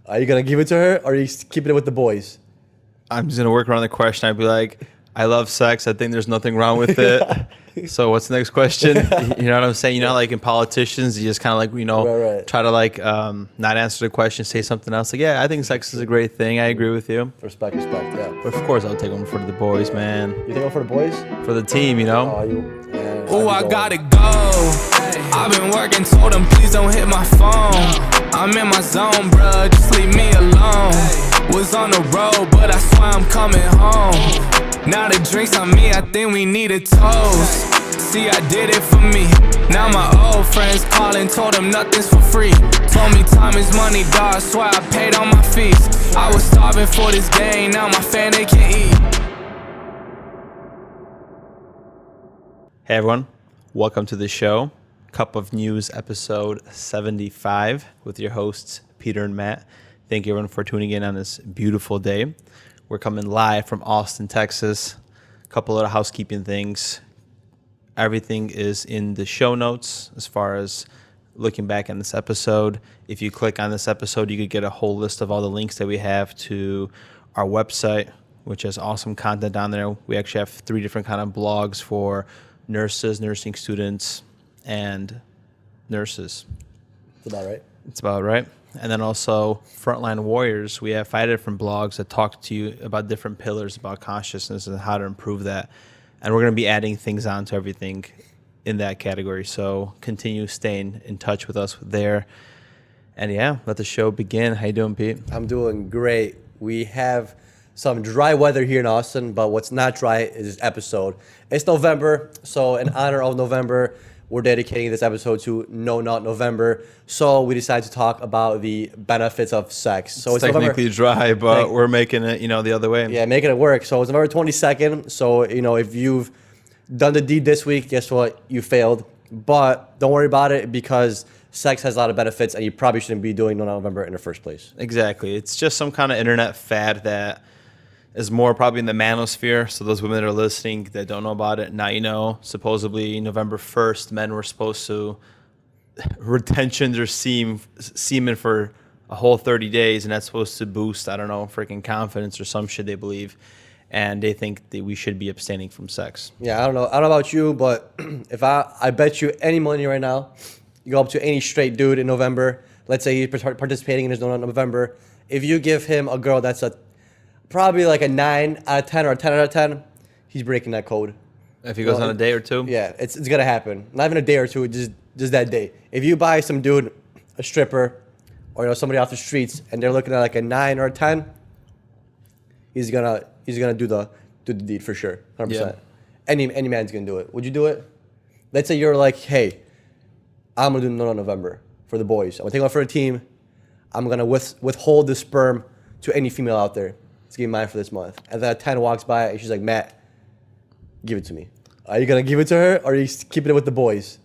Are you going to give it to her or are you keeping it with the boys? I'm just going to work around the question. I'd be like, I love sex. I think there's nothing wrong with it. So what's the next question? You know what I'm saying? You know, like in politicians, you just kind of like, Right. try to like not answer the question, say something else. Like, yeah, I think sex is a great thing. I agree with you. Respect, yeah. But of course, I'll take one for the boys, man. You take one for the boys? For the team, you know? Man, Ooh, I gotta go. I've been working, told them please don't hit my phone. I'm in my zone, bruh, just leave me alone. Was on the road, but I swear I'm coming home. Now the drinks on me, I think we need a toast. See, I did it for me. Now my old friends calling, told them nothing's for free. Told me time is money, dog, swear I paid all my fees. I was starving for this game, now my family can eat. Hey everyone, welcome to the show. Cup of News episode 75 with your hosts Peter and Matt. Thank you everyone for tuning in on this beautiful day. We're coming live from Austin, Texas. A couple of housekeeping things. Everything is in the show notes as far as looking back on this episode. If you click on this episode, you could get a whole list of all the links that we have to our website, which has awesome content down there. We actually have 3 different kind of blogs for nurses, nursing students, and nurses. That's about right. It's about right. And then also Frontline Warriors. We have 5 different blogs that talk to you about different pillars about consciousness and how to improve that. And we're going to be adding things on to everything in that category. So continue staying in touch with us there. And yeah, let the show begin. How you doing, Pete? I'm doing great. We have some dry weather here in Austin, but what's not dry is this episode. It's November, so in honor of November, we're dedicating this episode to No Not November. So we decided to talk about the benefits of sex. So it's technically dry, but we're making it, the other way. Yeah, making it work. So it's November 22nd. So, if you've done the deed this week, guess what? You failed. But don't worry about it because sex has a lot of benefits and you probably shouldn't be doing No Not November in the first place. Exactly. It's just some kind of internet fad that is more probably in the manosphere. So those women that are listening that don't know about it, now you know. Supposedly November 1st, men were supposed to retention their semen for a whole 30 days, and that's supposed to boost, I don't know, freaking confidence or some shit they believe. And they think that we should be abstaining from sex. Yeah, I don't know about you, but if I bet you any money right now, you go up to any straight dude in November, let's say he's participating in his No Not November, if you give him a girl that's probably like a 9 out of 10 or a 10 out of 10, he's breaking that code. If he goes on a day or two? Yeah, it's going to happen. Not even a day or two, just that day. If you buy some dude, a stripper, or somebody off the streets, and they're looking at like a 9 or a 10, he's gonna do the deed for sure, 100%. Yeah. Any man's gonna do it. Would you do it? Let's say you're like, hey, I'm gonna do No November for the boys. I'm gonna take one for the team. I'm gonna withhold the sperm to any female out there. It's getting mine for this month. And then a 10 walks by and she's like, Matt, give it to me. Are you gonna give it to her or are you keeping it with the boys?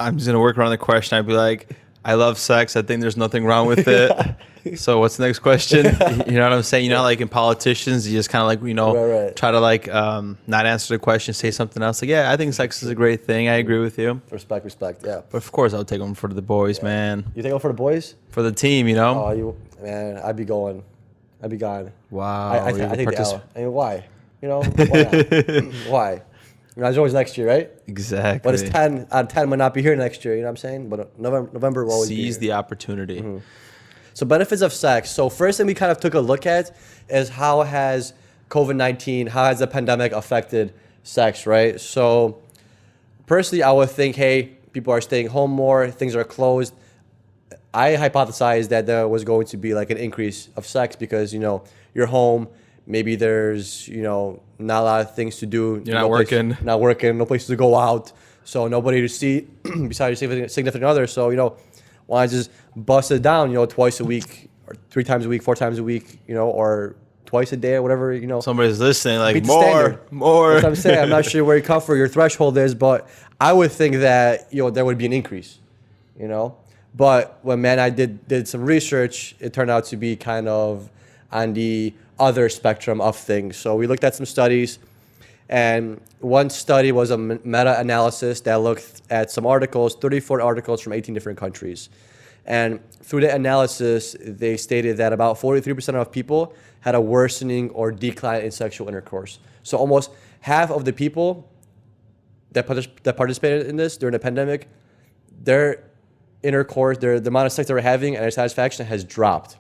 I'm just gonna work around the question. I'd be like, I love sex. I think there's nothing wrong with it. So what's the next question? You know what I'm saying? Like in politicians, you just kind of like, right. try to like not answer the question, say something else. Like, yeah, I think sex is a great thing. I agree with you. Respect, yeah. But of course, I'll take one for the boys, man. You take one for the boys? For the team, Man, I'd be gone. Wow. I think the L. I mean, why? Why not? Why? There's always next year, right? Exactly. But it's 10 out of 10 might not be here next year, you know what I'm saying? But November will always be Seize here. the opportunity. Mm-hmm. So benefits of sex. So first thing we kind of took a look at is how has COVID-19, how has the pandemic affected sex, right? So personally, I would think, hey, people are staying home more, things are closed. I hypothesized that there was going to be like an increase of sex because, you're home. Maybe there's, not a lot of things to do. You're not working. Not working, no places to go out. So nobody to see besides your significant other. So, why not just bust it down, twice a week or 3 times a week, 4 times a week, or twice a day or whatever, Somebody's listening like, more. That's what I'm saying. I'm not sure where your threshold is, but I would think that, there would be an increase, But when Matt and I did some research, it turned out to be kind of on the other spectrum of things. So we looked at some studies, and one study was a meta-analysis that looked at some articles, 34 articles from 18 different countries. And through the analysis, they stated that about 43% of people had a worsening or decline in sexual intercourse. So almost half of the people that participated in this during the pandemic, their intercourse, the amount of sex they were having and their satisfaction has dropped.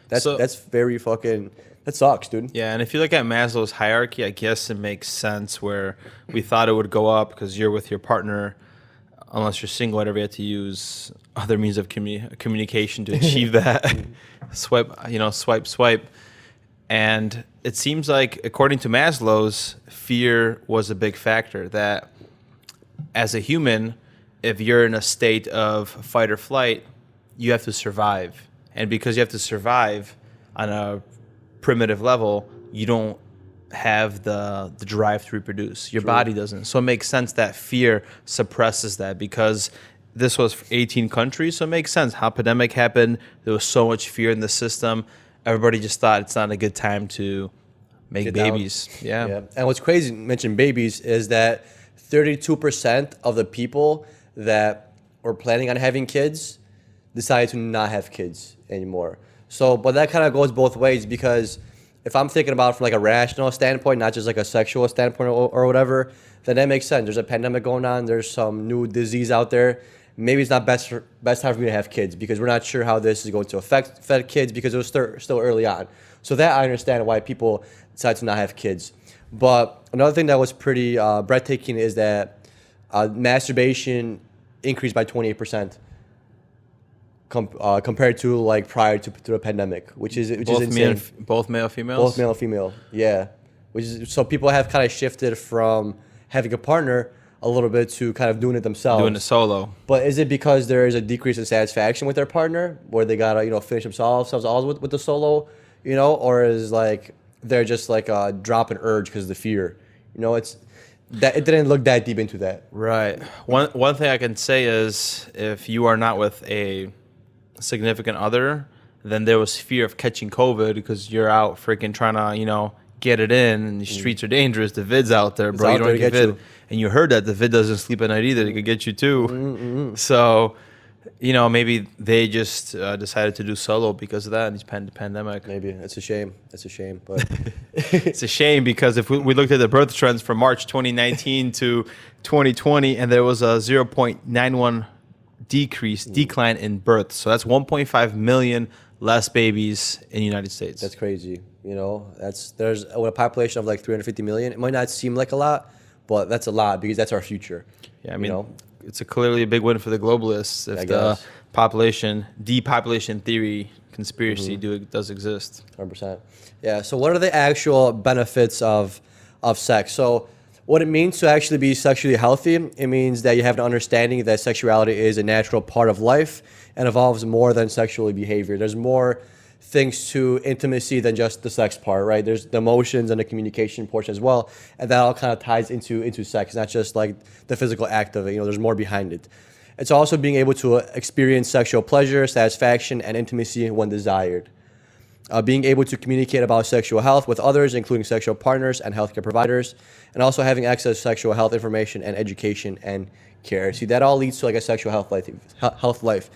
That's very fucking, that sucks, dude. Yeah, and if you look at Maslow's hierarchy, I guess it makes sense where we thought it would go up because you're with your partner. Unless you're single, whatever, you have to use other means of communication to achieve that. Swipe. And it seems like, according to Maslow's, fear was a big factor. That as a human, if you're in a state of fight or flight, you have to survive. And because you have to survive on a primitive level, you don't have the drive to reproduce. Your body doesn't. So it makes sense that fear suppresses that, because this was 18 countries. So it makes sense how pandemic happened. There was so much fear in the system. Everybody just thought it's not a good time to make babies. Yeah. And what's crazy, mention babies, is that 32% of the people that were planning on having kids decided to not have kids anymore. So, but that kind of goes both ways, because if I'm thinking about it from like a rational standpoint, not just like a sexual standpoint or whatever, then that makes sense. There's a pandemic going on. There's some new disease out there. Maybe it's not best time for me to have kids, because we're not sure how this is going to affect kids, because it was still early on. So that I understand why people decide to not have kids. But another thing that was pretty breathtaking is that masturbation increased by 28%. Compared to like prior to the pandemic, which is insane. Both male, females? Both male and female, yeah. So people have kind of shifted from having a partner a little bit to kind of doing it themselves. Doing it solo. But is it because there is a decrease in satisfaction with their partner, where they gotta finish themselves all with the solo, or is like they're just like dropping urge because of the fear? It's that it didn't look that deep into that. Right. One thing I can say is, if you are not with a significant other, then there was fear of catching COVID because you're out freaking trying to, get it in, and the streets are dangerous. The vid's out there, bro. You don't get vid. And you heard that the vid doesn't sleep at night either. It could get you too. Mm-hmm. So, maybe they just decided to do solo because of that in this pandemic. Maybe. It's a shame. But it's a shame, because if we looked at the birth trends from March 2019 to 2020, and there was a 0.91 decline in births. So that's 1.5 million less babies in the United States. That's crazy. There's a population of like 350 million. It might not seem like a lot, but that's a lot, because that's our future. Yeah, I mean, it's clearly a big win for the globalists if the depopulation theory conspiracy does exist. 100%. Yeah. So what are the actual benefits of sex? So what it means to actually be sexually healthy, it means that you have an understanding that sexuality is a natural part of life and involves more than sexual behavior. There's more things to intimacy than just the sex part, right? There's the emotions and the communication portion as well, and that all kind of ties into sex, not just like the physical act of it. There's more behind it. It's also being able to experience sexual pleasure, satisfaction, and intimacy when desired. Being able to communicate about sexual health with others, including sexual partners and healthcare providers, and also having access to sexual health information and education and care. See, that all leads to like a sexual health life.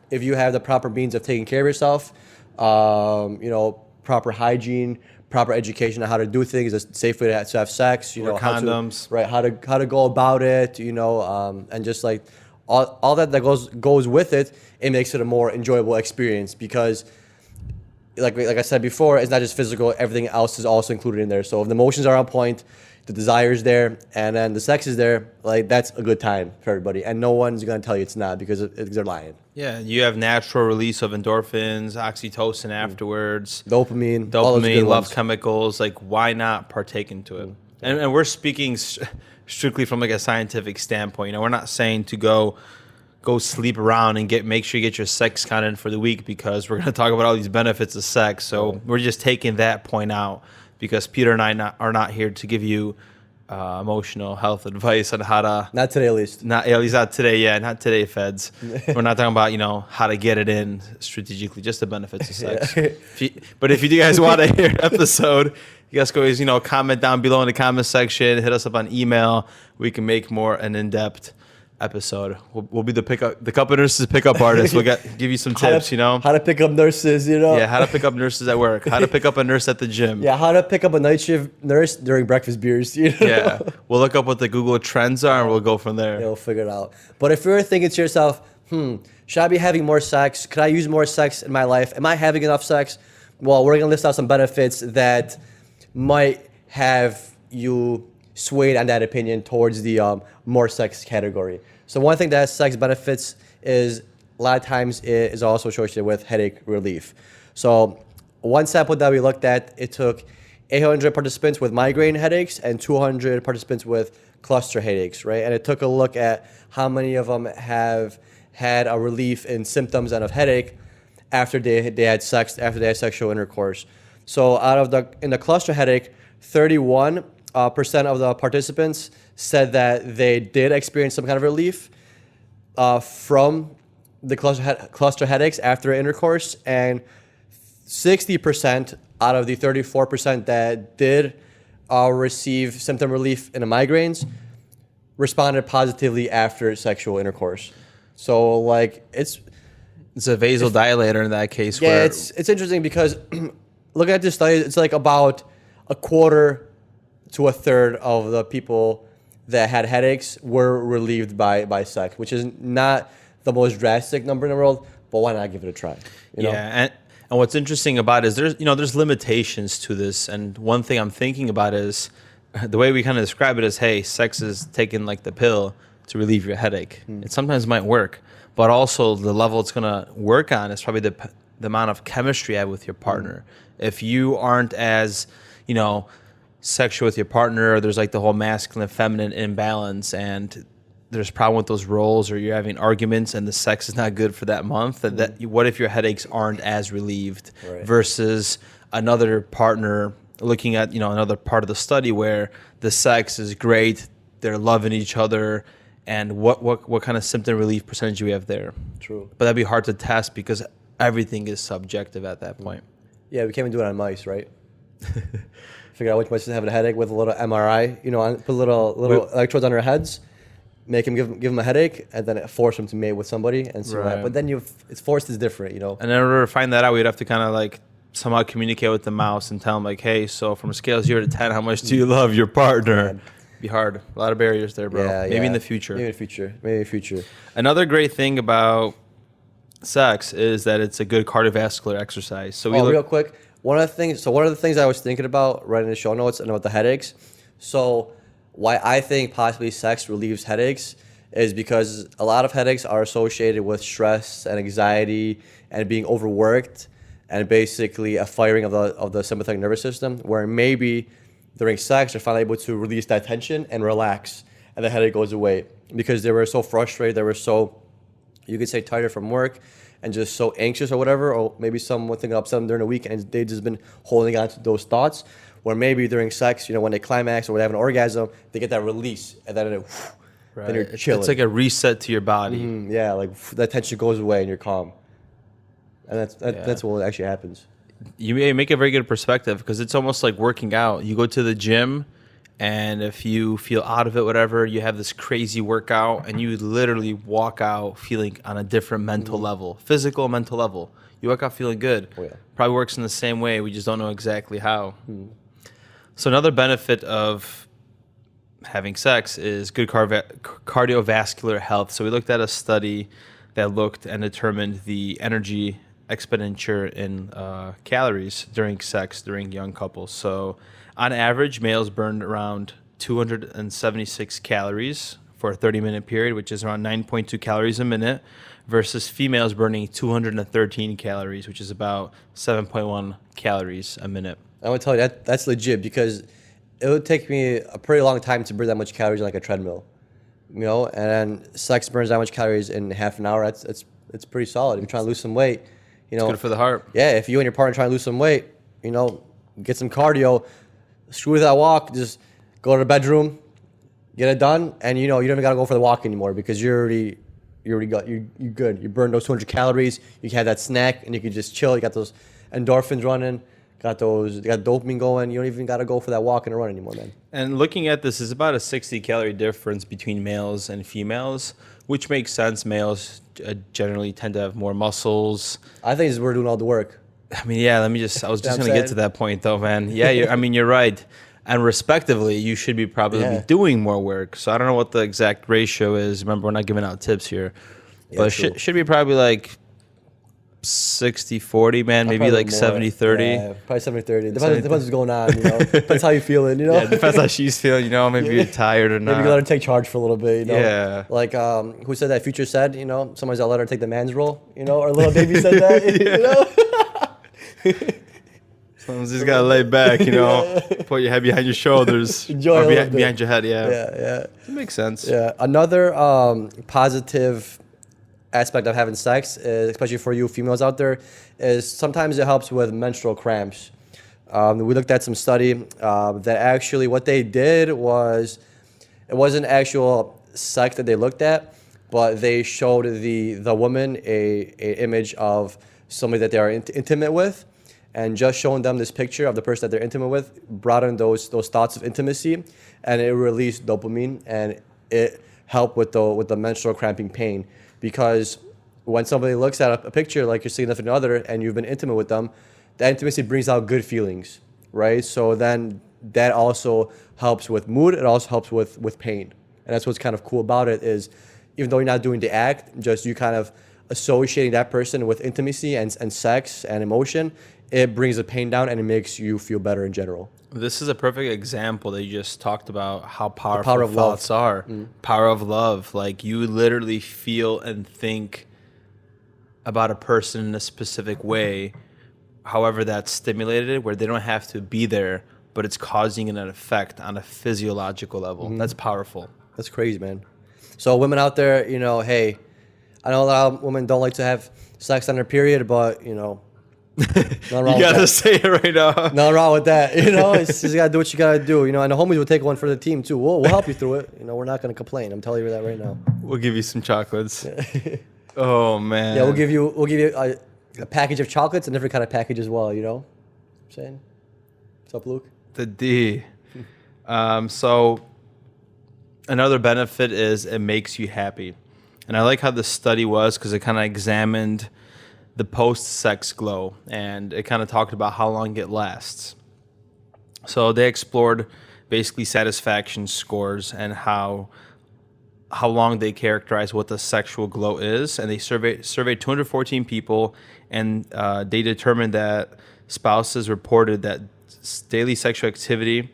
If you have the proper means of taking care of yourself, proper hygiene, proper education on how to do things, a safe way to have sex, condoms, how to go about it, and just like all that goes with it, it makes it a more enjoyable experience, because like I said before, it's not just physical, everything else is also included in there. So if the emotions are on point, the desire is there, and then the sex is there, like that's a good time for everybody. And no one's going to tell you it's not, because they're lying. Yeah, you have natural release of endorphins, oxytocin afterwards. Dopamine, love chemicals. Like, why not partake into it? And we're speaking strictly from like a scientific standpoint. We're not saying to go sleep around and make sure you get your sex count in for the week, because we're going to talk about all these benefits of sex. So we're just taking that point out, because Peter and I are not here to give you emotional health advice on how to... Not today, at least. At least not today, yeah. Not today, feds. We're not talking about, how to get it in strategically, just the benefits of sex. Yeah. But if you guys want to hear an episode, you guys can always, comment down below in the comment section. Hit us up on email. We can make more an in-depth episode. We'll be the couple nurses pickup artists. We'll give you some tips, how to pick up nurses, Yeah, how to pick up nurses at work, how to pick up a nurse at the gym. Yeah, how to pick up a night shift nurse during breakfast beers. Yeah, we'll look up what the Google Trends are and we'll go from there. We'll figure it out. But if you're thinking to yourself, should I be having more sex? Could I use more sex in my life? Am I having enough sex? Well, we're going to list out some benefits that might have you swayed on that opinion towards the more sex category. So one thing that has sex benefits is a lot of times it is also associated with headache relief. So one sample that we looked at, it took 800 participants with migraine headaches and 200 participants with cluster headaches, right? And it took a look at how many of them have had a relief in symptoms and of headache after they had sex, after they had sexual intercourse. So in the cluster headache, 31% of the participants said that they did experience some kind of relief from the cluster headaches after intercourse, and 60% out of the 34% that did receive symptom relief in the migraines responded positively after sexual intercourse. So like it's a vasodilator in that case. Yeah, it's interesting because looking at this study, it's like about a quarter to a third of the people that had headaches were relieved by sex, which is not the most drastic number in the world, but why not give it a try? You know? And what's interesting about it is there's limitations to this, and one thing I'm thinking about is the way we kind of describe it is, hey, sex is taking like the pill to relieve your headache. It sometimes might work, but also the level it's gonna work on is probably the amount of chemistry you have with your partner. If you aren't as sexual with your partner, there's like the whole masculine and feminine imbalance, and there's a problem with those roles, or you're having arguments and the sex is not good for that month. What if your headaches aren't as relieved versus another partner looking at another part of the study where the sex is great, they're loving each other, and what kind of symptom relief percentage do we have there? True. But that'd be hard to test because everything is subjective at that point. Yeah, we can't even do it on mice, right? Figure out which mice is having a headache with a little MRI, put little electrodes on their heads, make them give them a headache, and then force them to mate with somebody and see what. But then it's forced is different, And in order to find that out, we'd have to kind of like somehow communicate with the mouse and tell them like, hey, so from a scale of 0 to 10, how much do you love your partner? Be hard. A lot of barriers there, bro. Yeah, Maybe in the future. Maybe in the future. Another great thing about sex is that it's a good cardiovascular exercise. So real quick, one of the things I was thinking about writing the show notes and about the headaches. So why I think possibly sex relieves headaches is because a lot of headaches are associated with stress and anxiety and being overworked and basically a firing of the sympathetic nervous system, where maybe during sex they're finally able to release that tension and relax, and the headache goes away because they were so frustrated, they were so, you could say, tired from work and just so anxious or whatever, or maybe something upset them during the week and they've just been holding on to those thoughts, where maybe during sex, when they climax or when they have an orgasm, they get that release, and then then you're chilling. It's like a reset to your body. Yeah, like that tension goes away and you're calm. And that's what actually happens. You make a very good perspective because it's almost like working out. You go to the gym, and if you feel out of it, whatever, you have this crazy workout, and you literally walk out feeling on a different mental level, physical, mental level. You walk out feeling good. Oh, yeah. Probably works in the same way. We just don't know exactly how. So another benefit of having sex is good cardiovascular health. So we looked at a study that looked and determined the energy expenditure in calories during sex during young couples. So on average, males burned around 276 calories for a 30-minute period, which is around 9.2 calories a minute, versus females burning 213 calories, which is about 7.1 calories a minute. I want to tell you that's legit, because it would take me a pretty long time to burn that much calories on like a treadmill, and then sex burns that much calories in half an hour. It's pretty solid. If you're trying to lose some weight, It's good for the heart. Yeah, if you and your partner trying to lose some weight, get some cardio, screw that walk, just go to the bedroom, get it done, and you don't even gotta go for the walk anymore because you're good. You burned those 200 calories. You can have that snack and you can just chill. You got those endorphins running. got dopamine going. You don't even got to go for that walk and a run anymore, man. And looking at this, is about a 60 calorie difference between males and females, which makes sense. Males generally tend to have more muscles. I think we're doing all the work. I mean, yeah, I was just going to get to that point though, man. Yeah, you're right. And respectively, you should be probably be doing more work. So I don't know what the exact ratio is. Remember, we're not giving out tips here. But should be probably like 60-40, man. Maybe like 70-30. Yeah, probably 70-30. Depends what's going on, you know. Depends how you're feeling, you know. Yeah, depends how she's feeling, you know. Maybe you're tired or not. Maybe you let her take charge for a little bit, you know. Yeah. Like, who said that? Future said, you know, somebody's gotta let her take the man's role, you know. Or Little Baby said that, you know. Someone's just gotta lay back, you know. Put your head behind your shoulders. Enjoy or behind your head, yeah. Yeah. It makes sense. Yeah. Another positive aspect of having sex, especially for you females out there, is sometimes it helps with menstrual cramps. We looked at some study that actually what they did was, it wasn't actual sex that they looked at, but they showed the woman a image of somebody that they are intimate with, and just showing them this picture of the person that they're intimate with brought in those thoughts of intimacy, and it released dopamine, and it helped with the menstrual cramping pain. Because when somebody looks at a picture like your significant other and you've been intimate with them, that intimacy brings out good feelings, right? So then that also helps with mood. It also helps with pain. And that's what's kind of cool about it is, even though you're not doing the act, just you kind of associating that person with intimacy and sex and emotion, it brings the pain down and it makes you feel better in general. This is a perfect example that you just talked about how powerful thoughts are. Power of love. Like you literally feel and think about a person in a specific way, however that's stimulated, where they don't have to be there, but it's causing an effect on a physiological level. That's powerful. That's crazy, man. So women out there, you know, hey, I know a lot of women don't like to have sex on their period, but, you know, nothing wrong You gotta with that. say it right now. Nothing wrong with that, you know. It's just gotta do what you gotta do, you know. And the homies will take one for the team too. We'll help you through it. You know, we're not gonna complain. I'm telling you that right now. We'll give you some chocolates. Oh man. Yeah, we'll give you a package of chocolates, a different kind of package as well. You know, what I'm saying. What's up, Luke? The D. So another benefit is it makes you happy, and I like how the study was because it kind of examined the post-sex glow, and it kind of talked about how long it lasts. So they explored basically satisfaction scores and how long they characterize what the sexual glow is, and they surveyed 214 people, and they determined that spouses reported that daily sexual activity,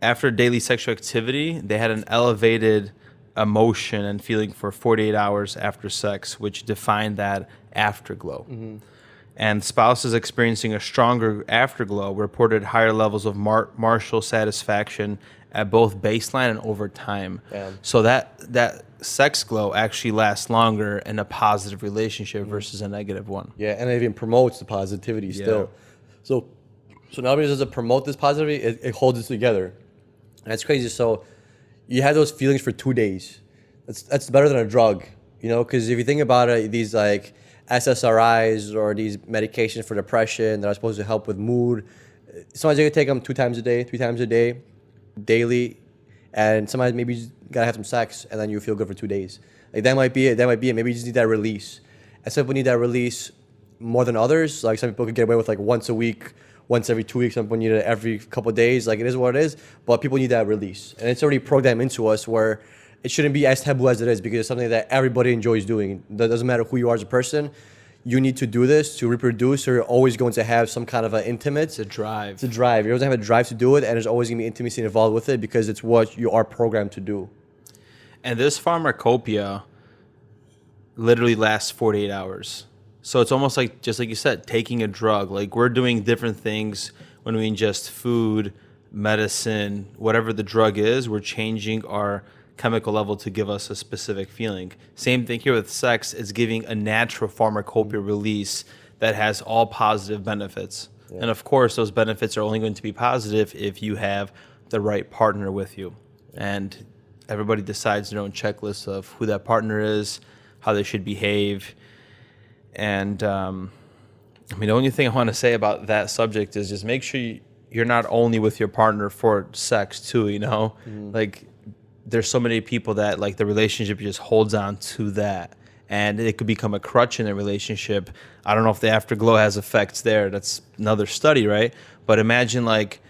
after daily sexual activity, they had an elevated emotion and feeling for 48 hours after sex, which defined that afterglow. And spouses experiencing a stronger afterglow reported higher levels of marital satisfaction at both baseline and over time. Damn. So that sex glow actually lasts longer in a positive relationship versus a negative one. Yeah, and it even promotes the positivity still. So not only does it promote this positivity, it holds it together. And that's crazy. So you have those feelings for 2 days. That's better than a drug, you know, because if you think about it, these like SSRIs or these medications for depression that are supposed to help with mood, sometimes you can take them 2 times a day, 3 times a day, daily, and sometimes maybe you just gotta have some sex and then you feel good for 2 days. Like that might be it. Maybe you just need that release. And some people need that release more than others. Like some people could get away with like once a week, once every 2 weeks. Some people need it every couple of days. Like it is what it is. But people need that release, and it's already programmed into us where it shouldn't be as taboo as it is, because it's something that everybody enjoys doing. That doesn't matter who you are as a person. You need to do this to reproduce, or you're always going to have some kind of an intimate. It's a drive. It's a drive. You're always going to have a drive to do it, and there's always going to be intimacy involved with it because it's what you are programmed to do. And this pharmacopoeia literally lasts 48 hours. So it's almost like, just like you said, taking a drug. Like we're doing different things when we ingest food, medicine, whatever the drug is, we're changing our chemical level to give us a specific feeling. Same thing here with sex. It's giving a natural pharmacopoeia release that has all positive benefits. Yeah. And of course, those benefits are only going to be positive if you have the right partner with you. And everybody decides their own checklist of who that partner is, how they should behave. And I mean, the only thing I want to say about that subject is just make sure you're not only with your partner for sex too, you know? Like, there's so many people that, like, the relationship just holds on to that. And it could become a crutch in a relationship. I don't know if the afterglow has effects there. That's another study, right? But imagine, like,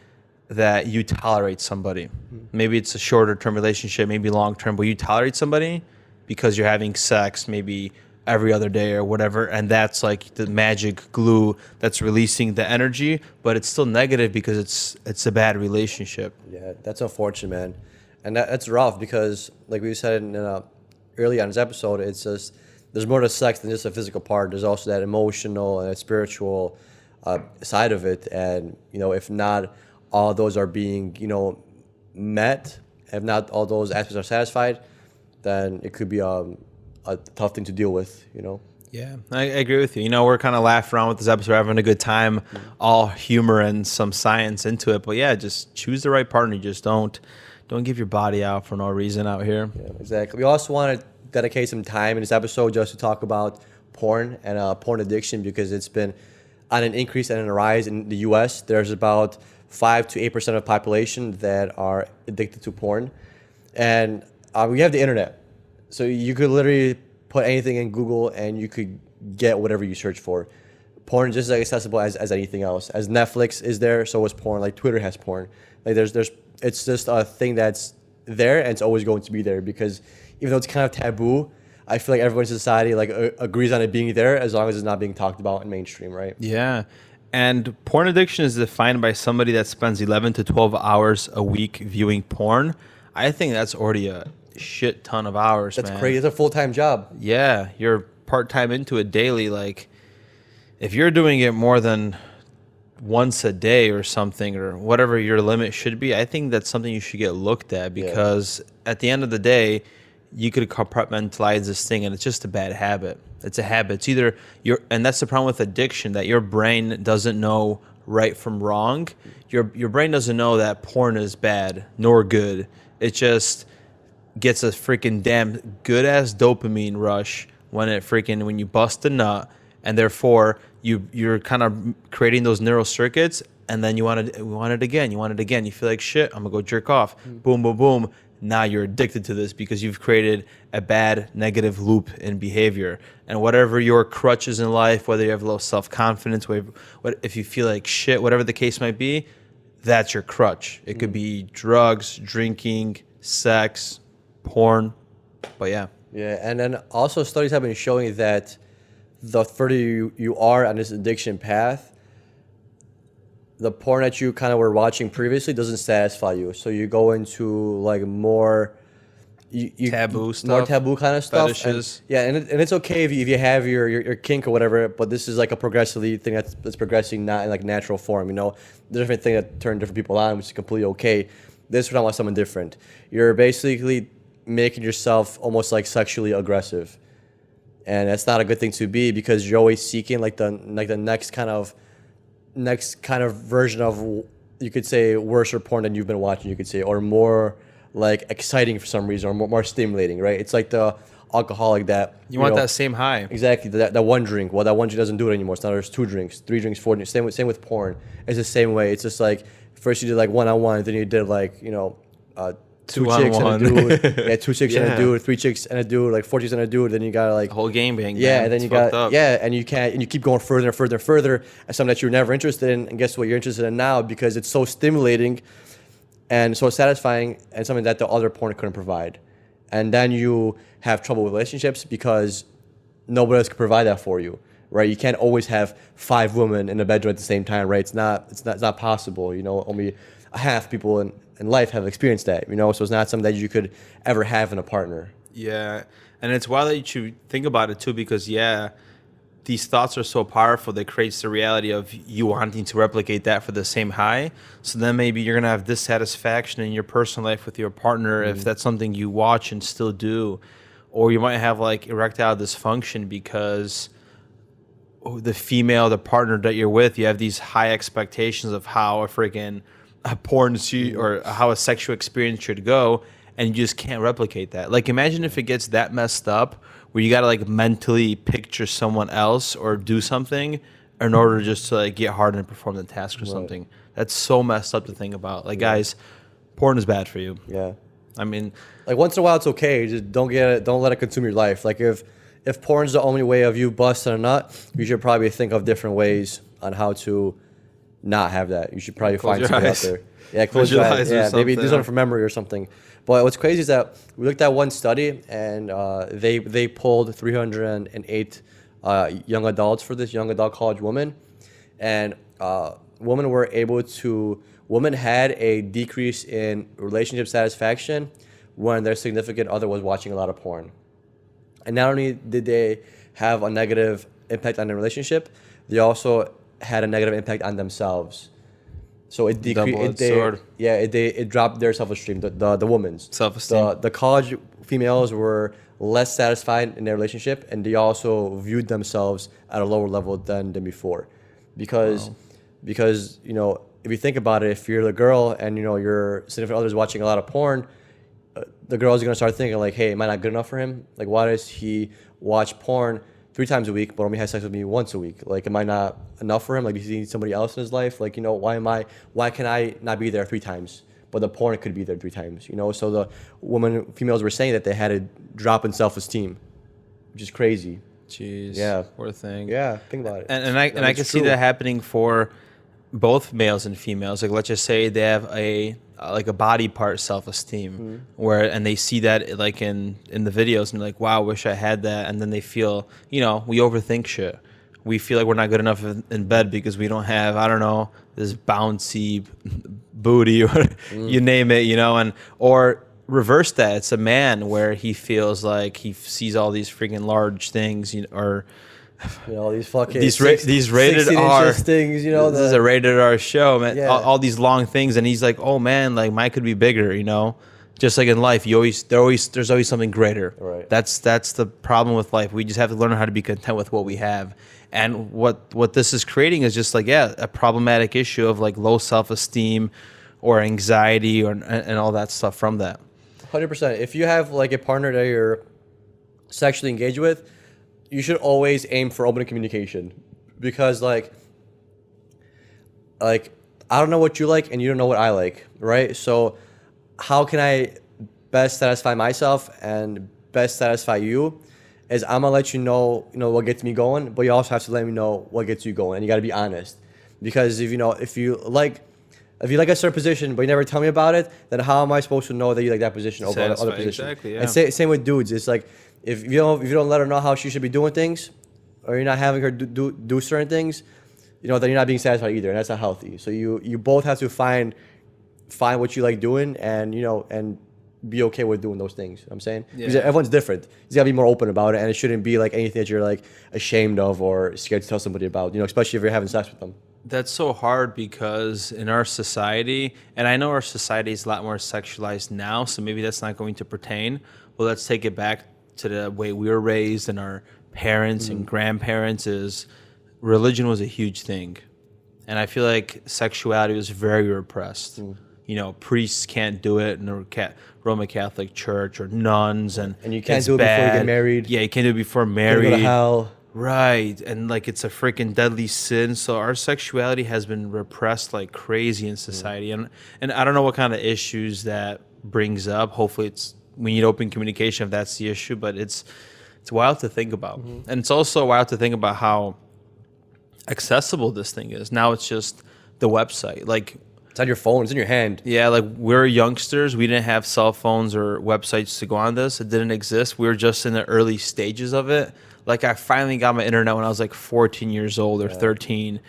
that you tolerate somebody. Maybe it's a shorter term relationship, maybe long term, but you tolerate somebody because you're having sex maybe every other day or whatever, and that's like the magic glue that's releasing the energy, but it's still negative because it's a bad relationship. Yeah, that's unfortunate, man. And that's rough because, like we said early on this episode, it's just there's more to sex than just a physical part. There's also that emotional and that spiritual side of it. And, you know, if not all those are being, you know, met, if not all those aspects are satisfied, then it could be a tough thing to deal with, you know? Yeah, I agree with you. You know, we're kind of laughing around with this episode, having a good time, all humor and some science into it. But yeah, just choose the right partner. Just don't give your body out for no reason out here. Yeah, exactly. We also want to dedicate some time in this episode just to talk about porn and porn addiction, because it's been on an increase and a rise in the U.S. There's about 5 to 8% of the population that are addicted to porn. And we have the internet. So you could literally put anything in Google and you could get whatever you search for. Porn is just as accessible as anything else. As Netflix is there, so is porn. Like Twitter has porn. Like there's it's just a thing that's there and it's always going to be there, because even though it's kind of taboo, I feel like everyone in society like agrees on it being there as long as it's not being talked about in mainstream, right? Yeah. And porn addiction is defined by somebody that spends 11 to 12 hours a week viewing porn. I think that's already a shit ton of hours, That's man. crazy. It's a full-time job. Yeah, you're part-time into it daily. Like, if you're doing it more than once a day or something, or whatever your limit should be, I think that's something you should get looked at, because at the end of the day, you could compartmentalize this thing and it's just a bad habit. It's a habit. It's either and that's the problem with addiction, that your brain doesn't know right from wrong. Your brain doesn't know that porn is bad nor good. It just gets a freaking damn good ass dopamine rush when you bust a nut, and therefore you're kind of creating those neural circuits, and then you want it again. You feel like shit, I'm gonna go jerk off. Boom, boom, boom. Now you're addicted to this because you've created a bad negative loop in behavior. And whatever your crutches in life, whether you have low self-confidence, if you feel like shit, whatever the case might be, that's your crutch. It could be drugs, drinking, sex, porn, but yeah. Yeah, and then also studies have been showing that the further you are on this addiction path, the porn that you kind of were watching previously doesn't satisfy you. So you go into like more taboo stuff, more taboo kind of stuff. fetishes. And it's okay if you have your kink or whatever, but this is like a progressively thing that's progressing, not in like natural form. You know, the different thing that turn different people on, which is completely okay. This is what I want, someone different. You're basically making yourself almost like sexually aggressive, and that's not a good thing to be, because you're always seeking like the next kind of version of, you could say, worse porn than you've been watching, you could say, or more like exciting for some reason, or more stimulating, right? It's like the alcoholic that You want that same high. Exactly, that one drink. Well, that one drink doesn't do it anymore. So now there's 2 drinks, 3 drinks, 4 drinks. Same with porn. It's the same way. It's just like first you did like 1-on-1, then you did like, you know, 2 chicks and a dude. Yeah, 2 chicks and a dude, 3 chicks and a dude, like 4 chicks and a dude. Then you got like Whole game bang. yeah, man. and then It's you fucked got up. and you keep going further and further and further at something that you're never interested in, and guess what? You're interested in now because it's so stimulating and so satisfying, and something that the other porn couldn't provide. And then you have trouble with relationships because nobody else can provide that for you, right? You can't always have 5 women in the bedroom at the same time, right? It's not possible. You know, only half people in life have experienced that, you know, so it's not something that you could ever have in a partner. Yeah, and it's wild that you should think about it too, because these thoughts are so powerful. They creates the reality of you wanting to replicate that for the same high. So then maybe you're gonna have dissatisfaction in your personal life with your partner if that's something you watch and still do, or you might have like erectile dysfunction because the partner that you're with, you have these high expectations of how a porn shoot or how a sexual experience should go, and you just can't replicate that. Like, imagine if it gets that messed up where you gotta like mentally picture someone else or do something in order just to like get hard and perform the task or something. That's so messed up to think about. Like, guys, porn is bad for you. Yeah. I mean, like once in a while it's okay. Just don't let it consume your life. Like if porn's the only way of you busting a nut, you should probably think of different ways on how to not have that. You should probably find something out there. Yeah, close your eyes. Yeah, maybe do something from memory or something. But what's crazy is that we looked at one study and they pulled 308 young adults for this, young adult college women, and women had a decrease in relationship satisfaction when their significant other was watching a lot of porn. And not only did they have a negative impact on their relationship, they also had a negative impact on themselves. So it decreased. It dropped their self-esteem. The women's self-esteem. The college females were less satisfied in their relationship, and they also viewed themselves at a lower level than before, because you know, if you think about it, if you're the girl and you know your significant other is watching a lot of porn, the girls are gonna start thinking like, hey, am I not good enough for him? Like, why does he watch porn 3 times a week but only has sex with me once a week? Like, am I not enough for him? Like, does he need somebody else in his life? Like, you know, why can I not be there 3 times, but the porn could be there 3 times? You know, so the females were saying that they had a drop in self-esteem, which is crazy. Jeez. Yeah. Poor thing. Yeah, think about it. And I can see that happening for both males and females. Like, let's just say they have a body part self-esteem and they see that like in the videos and they're like, wow, I wish I had that. And then they feel, you know, we overthink shit. We feel like we're not good enough in bed because we don't have, I don't know, this bouncy booty or you name it, you know, or reverse that. It's a man where he feels like he sees all these freaking large things, you know, or you know, these fucking these rated R things, you know. This is a rated R show, man. Yeah. All these long things, and he's like, "Oh man, like mine could be bigger," you know. Just like in life, there's always something greater. Right. That's the problem with life. We just have to learn how to be content with what we have. And what this is creating is just like a problematic issue of like low self-esteem or anxiety and all that stuff from that. 100%. If you have like a partner that you're sexually engaged with, you should always aim for open communication, because like I don't know what you like and you don't know what I like, right? So how can I best satisfy myself and best satisfy you is I'm gonna let you know what gets me going, but you also have to let me know what gets you going, and you got to be honest, because if you like a certain position but you never tell me about it, then how am I supposed to know that you like that position over other position? Exactly, yeah. And same with dudes. It's like if you don't let her know how she should be doing things, or you're not having her do certain things, you know, then you're not being satisfied either, and that's not healthy. So you both have to find what you like doing, and you know, and be okay with doing those things. You know what I'm saying? Because everyone's different. You gotta be more open about it, and it shouldn't be like anything that you're like ashamed of or scared to tell somebody about. You know, especially if you're having sex with them. That's so hard because in our society, and I know our society is a lot more sexualized now, so maybe that's not going to pertain. Well, let's take it back to the way we were raised, and our parents and grandparents is religion was a huge thing. And I feel like sexuality was very repressed. You know, priests can't do it in the Roman Catholic Church, or nuns, and you can't do it before you get married. Yeah, you can't do it before married. Go to hell. Right, and like it's a freaking deadly sin. So our sexuality has been repressed like crazy in society, and I don't know what kind of issues that brings up. Hopefully, we need open communication if that's the issue. But it's wild to think about, and it's also wild to think about how accessible this thing is. Now it's just the website, like. It's on your phone. It's in your hand. Yeah, like we're youngsters. We didn't have cell phones or websites to go on this. It didn't exist. We were just in the early stages of it. Like I finally got my internet when I was like 14 years old or 13,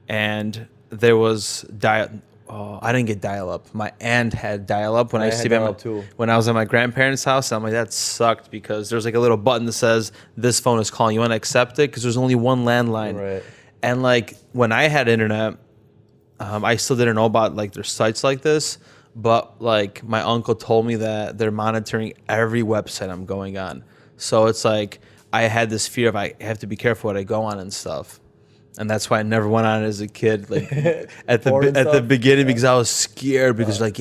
and there was I didn't get dial-up. My aunt had dial-up when I used to be when I was at my grandparents' house. I'm like, that sucked, because there's like a little button that says this phone is calling. You want to accept it? Because there's only one landline. Right. And like when I had internet, I still didn't know about like their sites like this, but like my uncle told me that they're monitoring every website I'm going on. So it's like I had this fear of I have to be careful what I go on and stuff. And that's why I never went on it as a kid, like at the beginning, because I was scared, because like,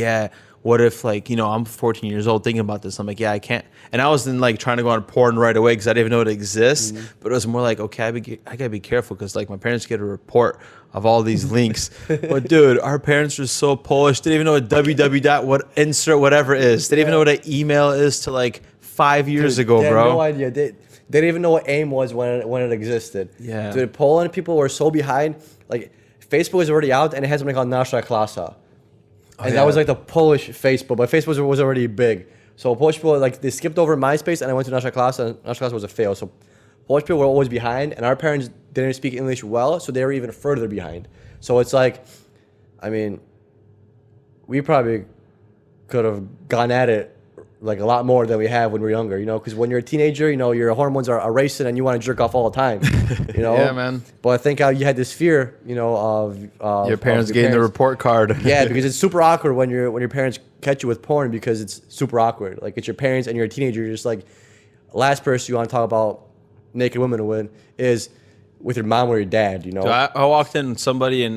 what if like, you know, I'm 14 years old thinking about this. I'm like, yeah, I can't. And I wasn't like trying to go on porn right away because I didn't even know it exists. But it was more like, okay, I gotta be careful because like my parents get a report of all these links. But dude, our parents are so Polish. They didn't even know what www. What insert whatever is. They didn't even know what an email is to like 5 years ago, they bro. had no idea. They didn't even know what AIM was when it existed. Yeah. Dude, Poland people were so behind. Like Facebook was already out and it had something called Nasza Klasa. And that was like the Polish Facebook, but Facebook was already big. So Polish people, like, they skipped over MySpace and I went to Nasza Klasa, and Nasza Klasa was a fail. So Polish people were always behind, and our parents didn't speak English well, so they were even further behind. So it's like, I mean, we probably could have gone at it like a lot more than we have when we were younger, you know, because when you're a teenager, you know, your hormones are racing and you want to jerk off all the time, you know. Yeah, man. But I think you had this fear, you know, of Your parents getting the report card. Yeah, because it's super awkward when your parents catch you with porn because it's super awkward. Like, it's your parents and you're a teenager. You're just like, last person you want to talk about naked women with is with your mom or your dad, you know. So I walked in somebody in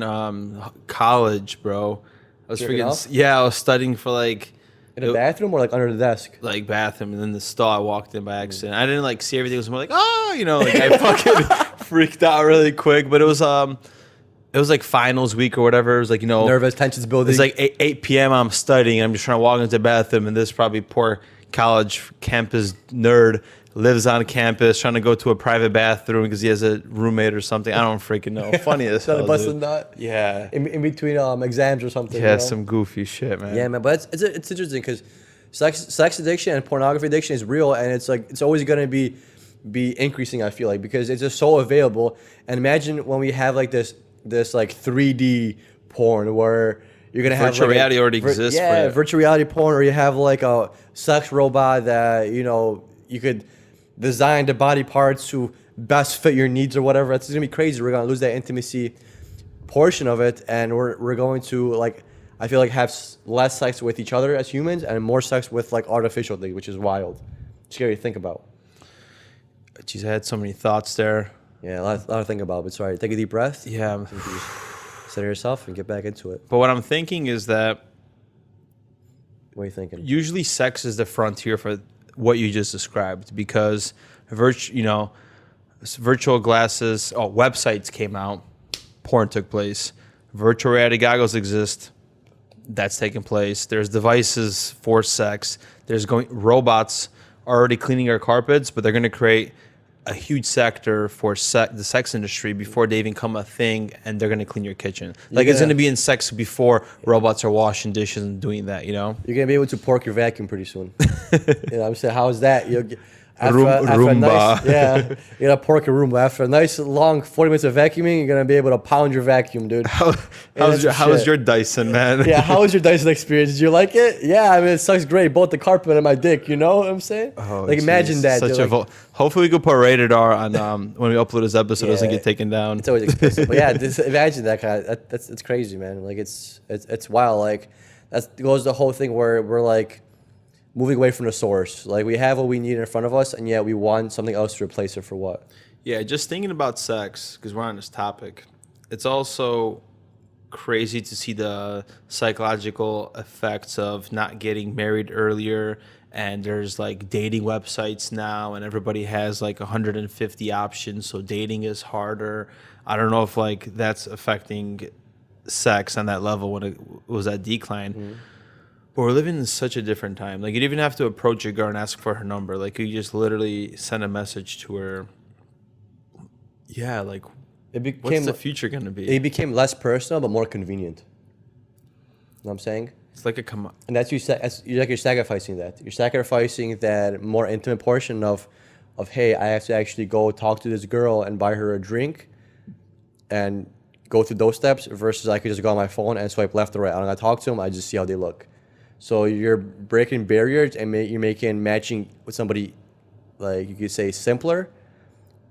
college, bro. I was Jerking freaking off? yeah. I was studying for like. In a bathroom or like under the desk? Like bathroom, and then the stall I walked in by accident. I didn't like see everything. It was more like, oh, you know, like I fucking freaked out really quick. But it was like finals week or whatever. It was like, you know, Nervous, tensions building. it's like 8 p.m. I'm studying. I'm just trying to walk into the bathroom, and this probably poor college campus nerd lives on campus trying to go to a private bathroom because he has a roommate or something. I don't freaking know. Funny as hell, busting dude. nut. Yeah. In between exams or something. Yeah, you know? some goofy shit, man. Yeah, man, but it's interesting because sex addiction and pornography addiction is real, and it's like it's always gonna be increasing. I feel like because it's just so available. And imagine when we have like this like 3D porn where you're gonna have Virtual like reality already exists. Yeah, for it. virtual reality porn, or you have like a sex robot that you know you could design the body parts to best fit your needs or whatever. It's gonna be crazy. We're gonna lose that intimacy portion of it, and we're going to like. I feel like have less sex with each other as humans and more sex with like artificial things, which is wild. Scary to think about. Jeez, I had so many thoughts there. Yeah, a lot to think about. But sorry, take a deep breath. Yeah. Center yourself and get back into it. But what I'm thinking is that What are you thinking? usually sex is the frontier for what you just described because virtual glasses, websites came out, porn took place, virtual reality goggles exist. That's taking place. There's devices for sex. Robots are already cleaning our carpets, but they're going to create a huge sector for the sex industry before they even come a thing, and they're going to clean your kitchen. Like it's going to be in sex before robots are washing dishes and doing that, you know? You're gonna be able to pork your vacuum pretty soon. You know what I'm saying? How's that? Roomba. You're gonna pork your Roomba. After a nice long 40 minutes of vacuuming, you're gonna be able to pound your vacuum, dude. How was your Dyson, man? Yeah, how was your Dyson experience? Did you like it? Yeah, I mean, it sucks great. Both the carpet and my dick, you know what I'm saying? Like, imagine that. Hopefully we could put rated R on when we upload this episode. It doesn't get taken down. It's always explicit. But yeah, imagine that kind of, that's crazy, man. Like, it's wild. Like, that goes the whole thing where we're like, moving away from the source. Like, we have what we need in front of us, and yet we want something else to replace it for what? Yeah, just thinking about sex, because we're on this topic, it's also crazy to see the psychological effects of not getting married earlier. And there's like dating websites now, and everybody has like 150 options, so dating is harder. I don't know if like that's affecting sex on that level when it was at decline. Mm-hmm. But we're living in such a different time. Like, you don't even have to approach your girl and ask for her number. Like, you just literally send a message to her. Yeah, like, what's the future going to be? It became less personal, but more convenient. You know what I'm saying? It's like and that's you're sacrificing that. You're sacrificing that more intimate portion of, hey, I have to actually go talk to this girl and buy her a drink and go through those steps versus I could just go on my phone and swipe left or right. I don't got to talk to them. I just see how they look. So you're breaking barriers and you're making matching with somebody, like you could say, simpler,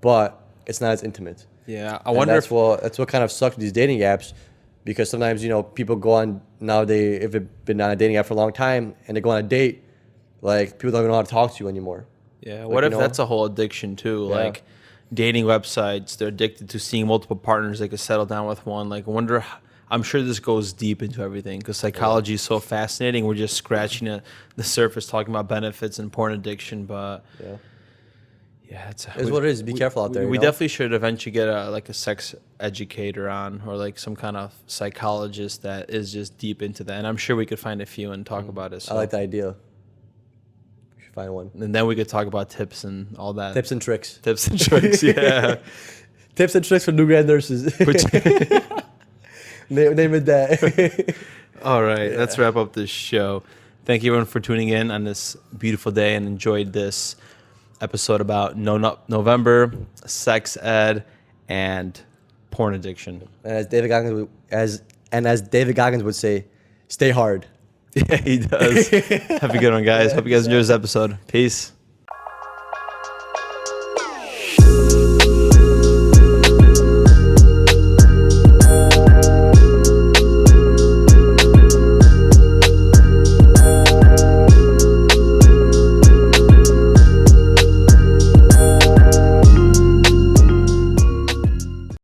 but it's not as intimate. Yeah, I wonder that's what kind of sucks with these dating apps, because sometimes, you know, people go on nowadays, if they've been on a dating app for a long time and they go on a date, like, people don't even know how to talk to you anymore. Yeah, what if that's a whole addiction too? Yeah. Like, dating websites, they're addicted to seeing multiple partners. They could settle down with one. Like, I wonder I'm sure this goes deep into everything because psychology is so fascinating. We're just scratching the surface, talking about benefits and porn addiction, but it's what it is. Be careful out there. We definitely should eventually get a sex educator on, or like some kind of psychologist that is just deep into that. And I'm sure we could find a few and talk about it. So. I like the idea. We should find one. And then we could talk about tips and all that. Tips and tricks. Tips and tricks, yeah. Tips and tricks for new grad nurses. Name it that. All right, let's wrap up this show. Thank you everyone for tuning in on this beautiful day and enjoyed this episode about November, sex ed, and porn addiction. And as David Goggins would say, stay hard. Yeah, he does. Have a good one, guys. Hope you guys enjoyed this episode. Peace.